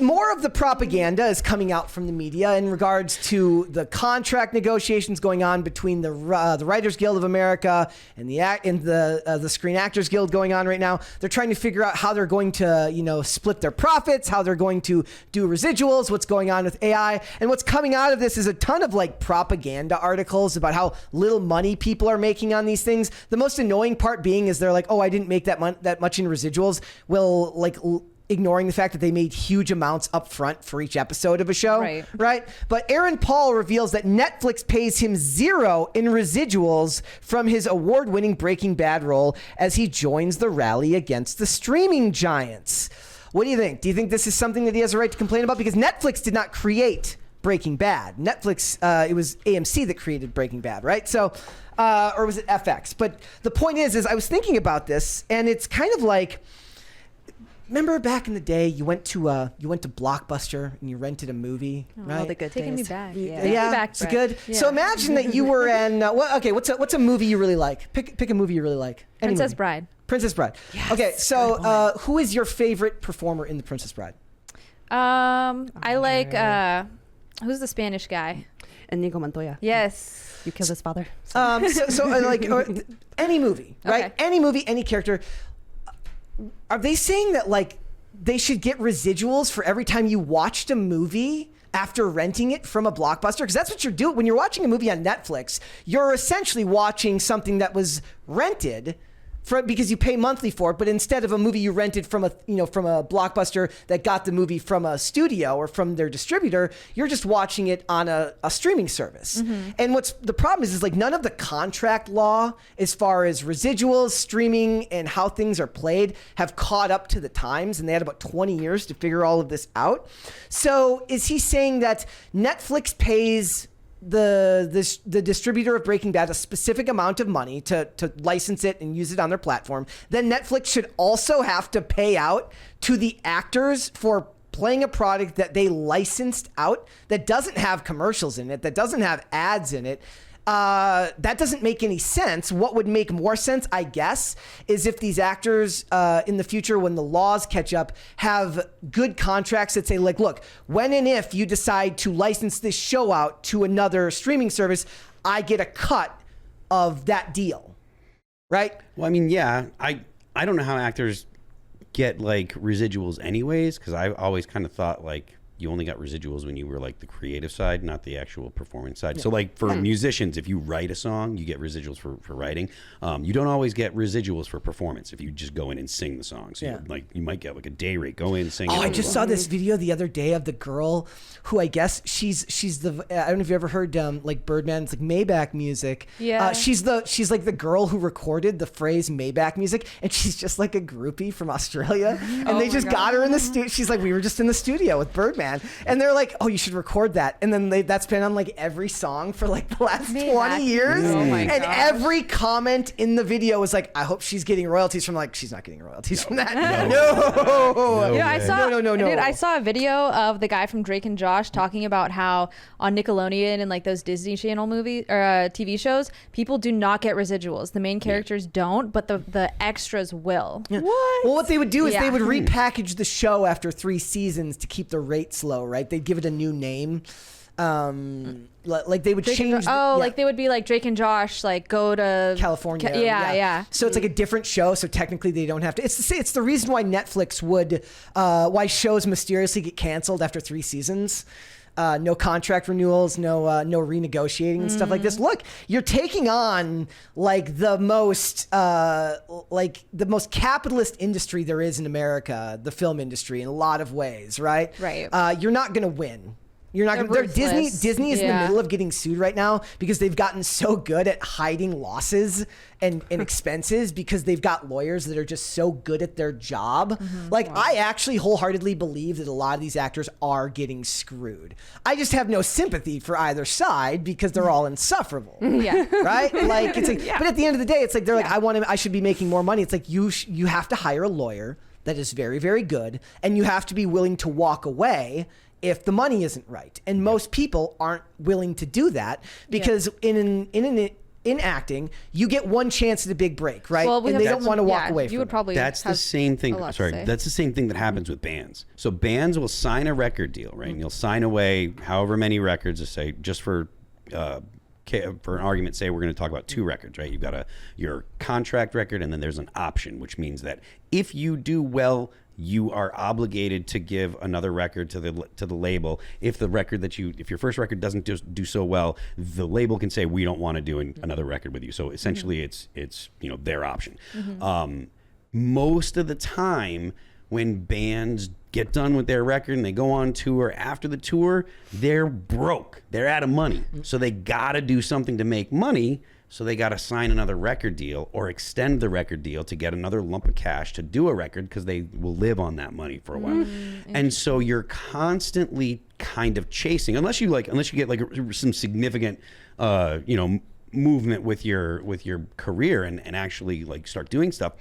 more of the propaganda is coming out from the media in regards to the contract negotiations going on between the Writers Guild of America and the Screen Actors Guild going on right now. They're trying to figure out how they're going to, split their profits, how they're going to do residuals, what's going on with AI. And what's coming out of this is a ton of like propaganda articles about how little money people are making on these things. The most annoying part being is they're like, oh, I didn't make that much in residuals. Well, like ignoring the fact that they made huge amounts up front for each episode of a show, right? But Aaron Paul reveals that Netflix pays him $0 in residuals from his award-winning Breaking Bad role as he joins the rally against the streaming giants. What do you think? Do you think this is something that he has a right to complain about? Because Netflix did not create Breaking Bad. Netflix, it was AMC that created Breaking Bad, right? So, or was it FX? But the point is I was thinking about this, and it's kind of like, remember back in the day, you went to Blockbuster and you rented a movie, right? All the good Taking days. me back. Yeah, it's good. Yeah. So imagine that you were in. What's a movie you really like? Pick a movie you really like. Any Princess movie. Bride. Princess Bride. Yes, Okay, so who is your favorite performer in The Princess Bride? I like who's the Spanish guy? Inigo Montoya. Yes. You killed his father. Any movie, right? Okay. Any movie, any character. Are they saying that like they should get residuals for every time you watched a movie after renting it from a Blockbuster? Because that's what you're doing when you're watching a movie on Netflix. You're essentially watching something that was rented because you pay monthly for it, but instead of a movie you rented from a Blockbuster that got the movie from a studio or from their distributor, you're just watching it on a streaming service. Mm-hmm. And what's the problem is like none of the contract law as far as residuals, streaming, and how things are played have caught up to the times, and they had about 20 years to figure all of this out. So is he saying that Netflix pays the distributor of Breaking Bad a specific amount of money to license it and use it on their platform? Then Netflix should also have to pay out to the actors for playing a product that they licensed out that doesn't have commercials in it, that doesn't have ads in it. That doesn't make any sense. What would make more sense, I guess, is if these actors in the future, when the laws catch up, have good contracts that say, like, look, when and if you decide to license this show out to another streaming service, I get a cut of that deal, right? Well, I mean, yeah, I don't know how actors get like residuals anyways, because I always kind of thought like you only got residuals when you were like the creative side, not the actual performance side. Yeah. So like for musicians, if you write a song, you get residuals for writing. You don't always get residuals for performance if you just go in and sing the song. So you might get like a day rate, go in, sing. I just saw this video the other day of the girl who I guess she's the, I don't know if you ever heard like Birdman, it's like Maybach music. Yeah. She's like the girl who recorded the phrase Maybach music, and she's just like a groupie from Australia. And they just got her in the studio. She's like, we were just in the studio with Birdman. And they're like, oh, you should record that. And then that's been on like every song for like the last 20 years. Oh my and gosh. every comment in the video was like, I hope she's getting royalties from, like, she's not getting royalties from that. No. You know, I saw, No. Dude, I saw a video of the guy from Drake and Josh talking about how on Nickelodeon and like those Disney Channel movies or TV shows, people do not get residuals. The main characters don't, but the extras will. Yeah. What? Well, what they would do is they would repackage the show after 3 seasons to keep the rates low, right? They'd give it a new name. Like they would change. Like they would be like Drake and Josh, like go to California. Yeah. So it's like a different show. So technically they don't have to. It's the reason why Netflix would, why shows mysteriously get canceled after 3 seasons. No contract renewals, no renegotiating and stuff like this. Look, you're taking on like the most capitalist industry there is in America, the film industry, in a lot of ways, right? Right. You're not going to win. You're not going to. Disney is in the middle of getting sued right now because they've gotten so good at hiding losses and expenses because they've got lawyers that are just so good at their job. I actually wholeheartedly believe that a lot of these actors are getting screwed. I just have no sympathy for either side because they're all insufferable. Yeah. Right? Like it's like, but at the end of the day, it's like they're like, I should be making more money. It's like you have to hire a lawyer that is very, very good, and you have to be willing to walk away if the money isn't right. And most people aren't willing to do that because in in acting, you get one chance at a big break, right? Well, and they don't want to walk away from You would it. probably. That's the have same thing. a lot to Sorry, say. that's the same thing that happens with bands. So bands will sign a record deal, right? And you'll sign away however many records to say, just for an argument, say we're going to talk about 2 records, right? You've got your contract record, and then there's an option, which means that if you do well, you are obligated to give another record to the label. If your first record doesn't do so well, the label can say, we don't want to do another record with you. So essentially, it's their option. Most of the time, when bands get done with their record and they go on tour, after the tour, they're broke. They're out of money. So they got to do something to make money. So they got to sign another record deal or extend the record deal to get another lump of cash to do a record, because they will live on that money for a while. And so you're constantly kind of chasing, unless you get like some significant, movement with your career and actually like start doing stuff.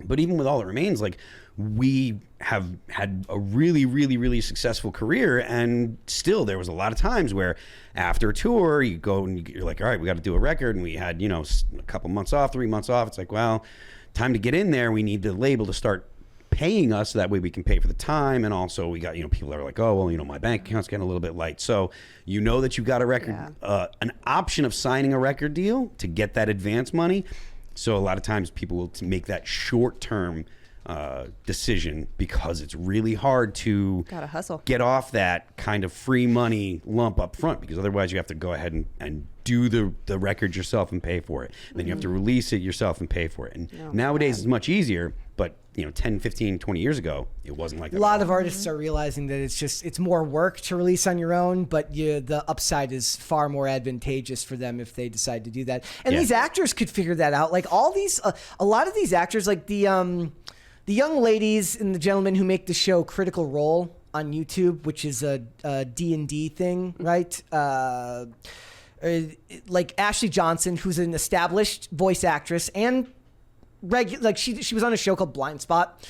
But even with All That Remains, like, we have had a really, really, really successful career, and still there was a lot of times where after a tour, you go and you're like, all right, we got to do a record, and we had, a couple months off, 3 months off. It's like, well, time to get in there. We need the label to start paying us, so that way we can pay for the time. And also we got, people that are like, oh, well, my bank account's getting a little bit light. So that you've got a record, an option of signing a record deal to get that advance money. So a lot of times people will make that short-term decision, because it's really hard to Gotta hustle. get off that kind of free money lump up front, because otherwise you have to go ahead and do the record yourself and pay for it. And then you have to release it yourself and pay for it. And nowadays it's much easier, but 10, 15, 20 years ago, it wasn't like that. A lot of artists are realizing that it's more work to release on your own, but the upside is far more advantageous for them if they decide to do that. And these actors could figure that out. Like all these, a lot of these actors, like the young ladies and the gentlemen who make the show Critical Role on YouTube, which is a D&D thing, right? Like Ashley Johnson, who's an established voice actress and she was on a show called Blind Spot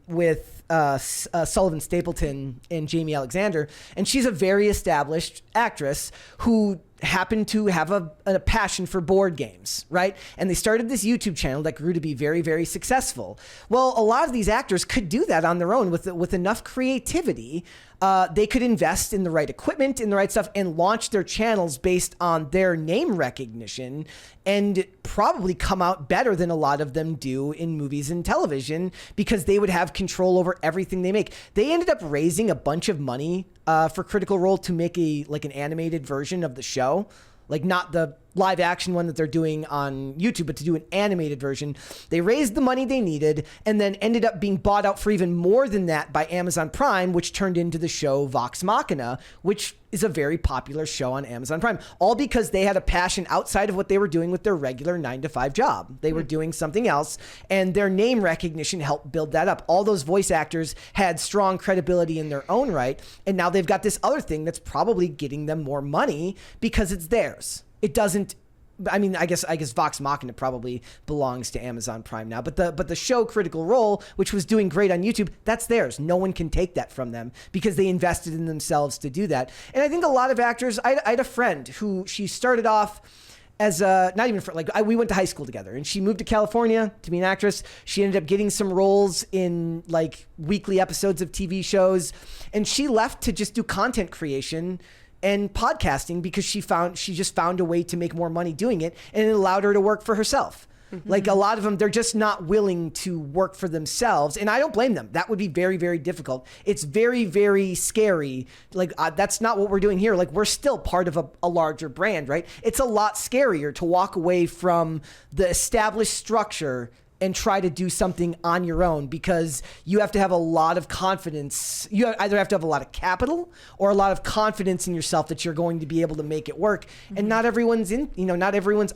with Sullivan Stapleton and Jamie Alexander, and she's a very established actress who happened to have a passion for board games, right? And they started this YouTube channel that grew to be very, very successful. Well, a lot of these actors could do that on their own with enough creativity. They could invest in the right equipment, in the right stuff, and launch their channels based on their name recognition, and probably come out better than a lot of them do in movies and television, because they would have control over everything they make. They ended up raising a bunch of money for Critical Role to make an animated version of the show. Like not the live action one that they're doing on YouTube, but to do an animated version. They raised the money they needed and then ended up being bought out for even more than that by Amazon Prime, which turned into the show Vox Machina, which is a very popular show on Amazon Prime, all because they had a passion outside of what they were doing with their regular 9-to-5 job. They were doing something else, and their name recognition helped build that up. All those voice actors had strong credibility in their own right, and now they've got this other thing that's probably getting them more money because it's theirs. It doesn't. I mean, I guess Vox Machina probably belongs to Amazon Prime now, but the show Critical Role, which was doing great on YouTube, that's theirs. No one can take that from them because they invested in themselves to do that. And I think a lot of actors. I had a friend who she started off as not even for we went to high school together, and she moved to California to be an actress. She ended up getting some roles in like weekly episodes of TV shows, and she left to just do content creation and podcasting because she just found a way to make more money doing it, and it allowed her to work for herself. Mm-hmm. Like a lot of them, they're just not willing to work for themselves, and I don't blame them. That would be very, very difficult. It's very, very scary. Like that's not what we're doing here. Like we're still part of a larger brand, right? It's a lot scarier to walk away from the established structure and try to do something on your own, because you have to have a lot of confidence. You either have to have a lot of capital or a lot of confidence in yourself that you're going to be able to make it work. Mm-hmm. And not everyone's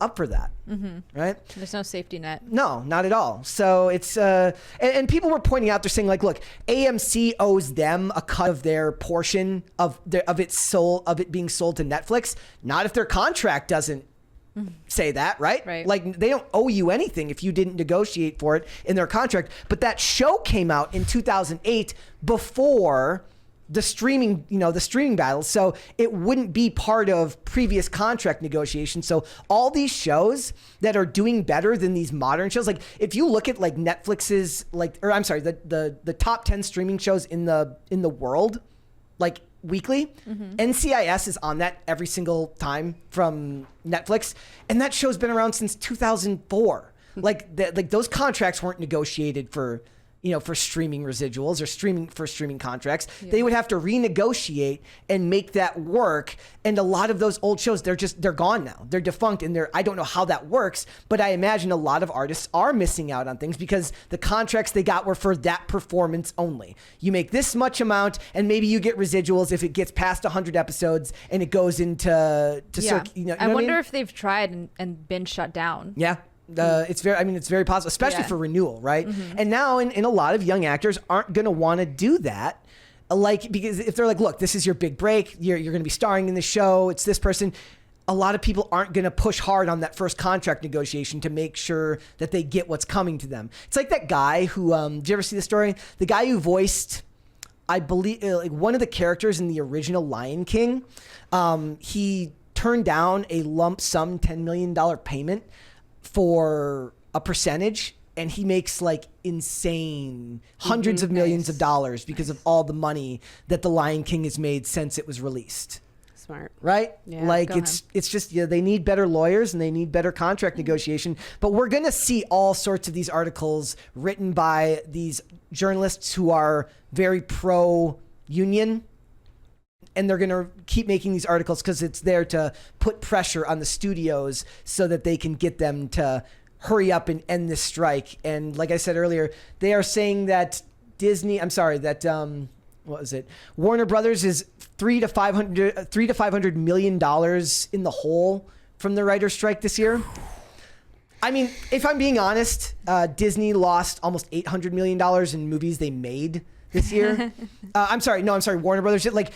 up for that. Mm-hmm. Right? There's no safety net. No, not at all. So it's, and people were pointing out, they're saying like, look, AMC owes them a cut of their portion of it being sold to Netflix. Not if their contract doesn't say that, right? Like they don't owe you anything if you didn't negotiate for it in their contract. But that show came out in 2008 before the streaming battles. So it wouldn't be part of previous contract negotiations. So all these shows that are doing better than these modern shows, like if you look at like Netflix's the top 10 streaming shows in the world, like weekly, NCIS is on that every single time from Netflix, and that show's been around since 2004. Like those contracts weren't negotiated for streaming residuals or streaming contracts. They would have to renegotiate and make that work. And a lot of those old shows, they're gone now. They're defunct, and I don't know how that works, but I imagine a lot of artists are missing out on things because the contracts they got were for that performance only. You make this much amount, and maybe you get residuals if it gets past 100 episodes and it goes into I wonder if they've tried and been shut down. Yeah. It's very possible, especially for renewal, right? And now, in a lot of young actors aren't going to want to do that, because if they're like, look, this is your big break, you're going to be starring in the show, it's this person. A lot of people aren't going to push hard on that first contract negotiation to make sure that they get what's coming to them. It's like that guy who, did you ever see the story? The guy who voiced, I believe, like one of the characters in the original Lion King. He turned down a lump sum $10 million payment for a percentage, and he makes like insane hundreds of millions of dollars because of all the money that the Lion King has made since it was released. Smart. Right? Yeah, like it's just, they need better lawyers and they need better contract negotiation. But we're going to see all sorts of these articles written by these journalists who are very pro union. And they're going to keep making these articles because it's there to put pressure on the studios so that they can get them to hurry up and end this strike. And like I said earlier, they are saying that what was it? Warner Brothers is $300 to $500 million in the hole from the writer's strike this year. I mean, if I'm being honest, Disney lost almost $800 million in movies they made this year. I'm sorry, Warner Brothers. Like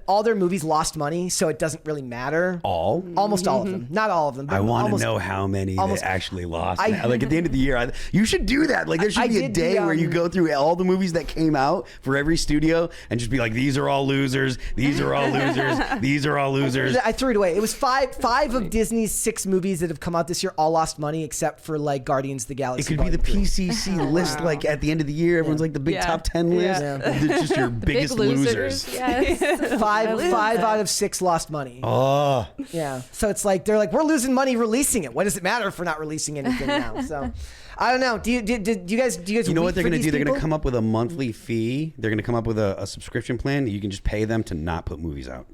all their movies lost money, so it doesn't really matter. Almost all of them. Not all of them. But I want to know how many they actually lost. Like at the end of the year, you should do that. Like there should be a day where you go through all the movies that came out for every studio and just be like, these are all losers. These are all losers. These are all losers. I threw it away. It was five of Disney's 6 movies that have come out this year all lost money except for like Guardians of the Galaxy. It could be the PCC list. Like at the end of the year, everyone's like the big top 10 list. Yeah. It's just your biggest losers. Yes. Five out of 6 lost money. Oh. Yeah. So it's like they're like, we're losing money releasing it. What does it matter if we're not releasing anything now? So I don't know. Do you guys? You know what they're going to do? They're going to come up with a monthly fee. They're going to come up with a subscription plan. You can just pay them to not put movies out.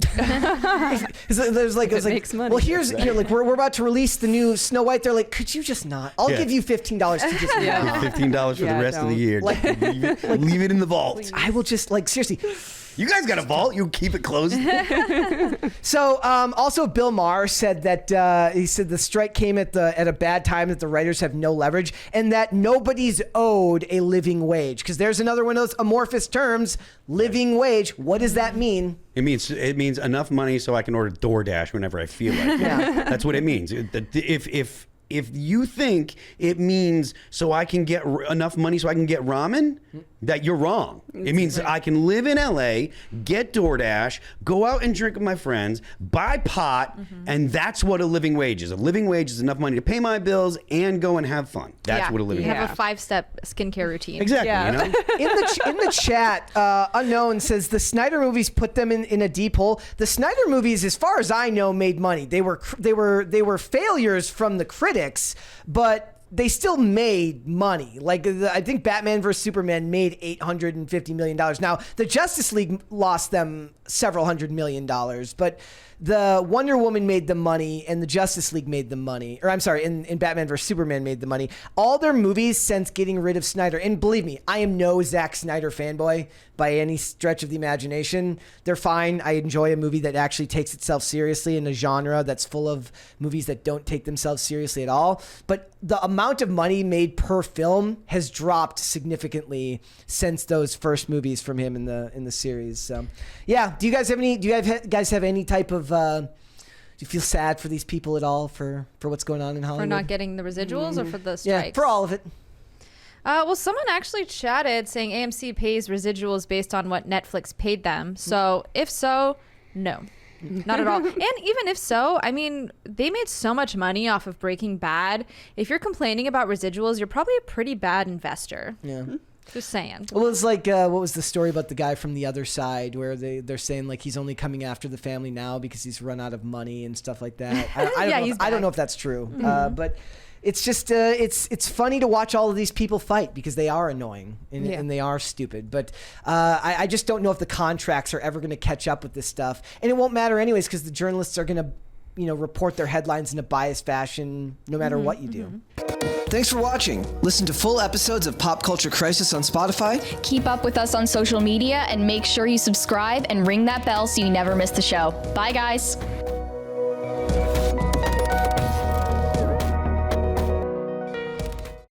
There's like, makes money. well, here, like we're about to release the new Snow White. They're like, could you just not? I'll give you $15 to just not. $15 for the rest of the year. Like, leave it in the vault. I will just seriously. You guys got a vault. You keep it closed. So also Bill Maher said that he said the strike came at a bad time, that the writers have no leverage, and that nobody's owed a living wage. Because there's another one of those amorphous terms, living wage. What does that mean? It means enough money so I can order DoorDash whenever I feel like it. Yeah. That's what it means. If you think it means so I can get enough money so I can get ramen, that you're wrong. It means I can live in LA, get DoorDash, go out and drink with my friends, buy pot, and that's what a living wage is. A living wage is enough money to pay my bills and go and have fun. That's what a living You wage is. have a 5-step skincare routine. Exactly. Yeah. You know? In the chat, Unknown says the Snyder movies put them in a deep hole. The Snyder movies, as far as I know, made money. They were failures from the critics, but they still made money. Like I think Batman vs Superman made $850 million. Now the Justice League lost them several $100 million, but the Wonder Woman made the money and the Justice League made the money. Or I'm sorry, in Batman vs Superman made the money. All their movies since getting rid of Snyder, and believe me, I am no Zack Snyder fanboy by any stretch of the imagination. They're fine. I enjoy a movie that actually takes itself seriously in a genre that's full of movies that don't take themselves seriously at all. But the amount of money made per film has dropped significantly since those first movies from him in the series. So, yeah. Do you guys have any type of? Do you feel sad for these people at all for what's going on in Hollywood? For not getting the residuals or for the strikes? Yeah, for all of it. Well, someone actually chatted saying AMC pays residuals based on what Netflix paid them. So if so, no. Not at all. And even if so, I mean, they made so much money off of Breaking Bad. If you're complaining about residuals, you're probably a pretty bad investor. Yeah. Just saying. Well, it's like, what was the story about the guy from The Other Side where they're saying like he's only coming after the family now because he's run out of money and stuff like that. I don't know if that's true, but it's just it's funny to watch all of these people fight because they are annoying and they are stupid. But I just don't know if the contracts are ever going to catch up with this stuff, and it won't matter anyways because the journalists are going to report their headlines in a biased fashion no matter what you do. Thanks for watching. Listen to full episodes of Pop Culture Crisis on Spotify. Keep up with us on social media and make sure you subscribe and ring that bell so you never miss the show. Bye, guys.